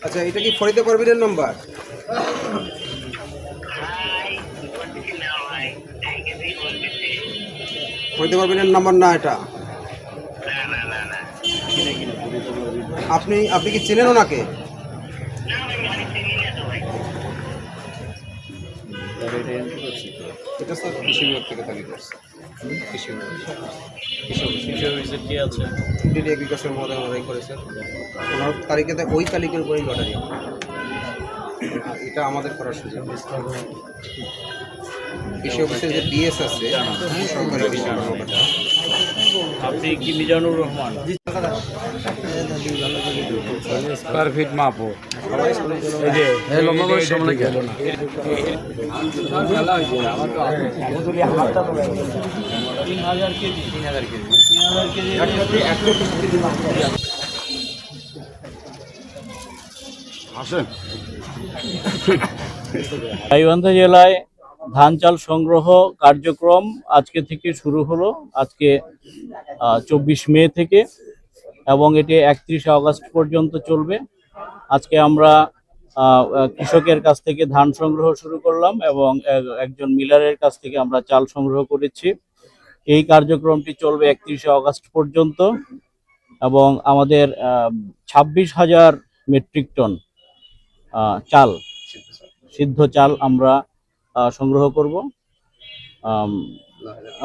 আচ্ছা, এটা কি ফরিদে পারভিনের নাম্বার? ফরিদে পারভিনের নাম্বার না এটা। আপনি আপনি কি চেনেন ওনাকে? এটা স্যার কৃষি বিভাগ থেকে তালিকা করছে। কৃষি বিভাগ ডিডি এগ্রিকালচার মহোদয় ওনারাই করেছে। ওনার তালিকাতে ওই তালিকার উপরেই লটারি। এটা আমাদের করার সুযোগ। কৃষি অফিসের যে ডিএস আছে সরকারি কৃষি কর্মকর্তা। আপনি কি মিজানুর রহমান? স্কোয়ার ফিট মাপো এই যে সামনে গেল না। গাইবান্ধা জেলায় ধান চাল সংগ্রহ কার্যক্রম আজকে থেকে শুরু হলো। আজকে 24 মে থেকে, এবং এটি 31 আগস্ট পর্যন্ত চলবে। আজকে আমরা কৃষকের কাছ থেকে ধান সংগ্রহ শুরু করলাম এবং একজন মিলারের কাছ থেকে আমরা চাল সংগ্রহ করেছি। এই কার্যক্রমটি চলবে 31 আগস্ট পর্যন্ত এবং আমাদের 26,000 মেট্রিক টন চাল, সিদ্ধ চাল আমরা সংগ্রহ করব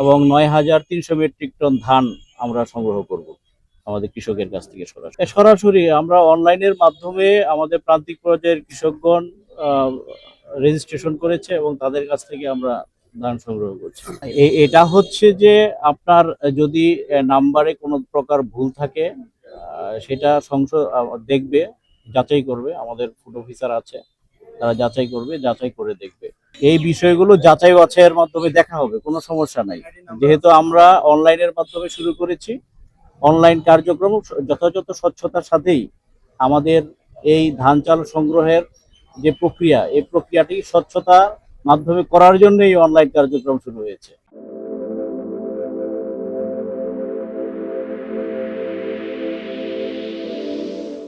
এবং 9,300 মেট্রিক টন ধান আমরা সংগ্রহ করব আমাদের কৃষকের কাছ থেকে। সরাসরি আমরা অনলাইনের মাধ্যমে আমাদের প্রান্তিক পর্যায়ের কৃষকগণ রেজিস্ট্রেশন করেছে এবং তাদের কাছ থেকে আমরা ধান সংগ্রহ করছি। এটা হচ্ছে যে আপনার যদি নাম্বারে কোনো প্রকার ভুল থাকে সেটা দেখবে, যাচাই করবে। আমাদের ফুড অফিসার আছে, তারা যাচাই করবে, যাচাই করে দেখবে। এই বিষয়গুলো যাচাই বাছাইয়ের মাধ্যমে দেখা হবে, কোনো সমস্যা নাই। যেহেতু আমরা অনলাইনের মাধ্যমে শুরু করেছি, অনলাইন কার্যক্রম যথাযথ স্বচ্ছতার সাথেই আমাদের এই ধান চাল সংগ্রহের যে প্রক্রিয়া, এই প্রক্রিয়াটি স্বচ্ছতার মাধ্যমে করার জন্য এই অনলাইন কার্যক্রম শুরু হয়েছে।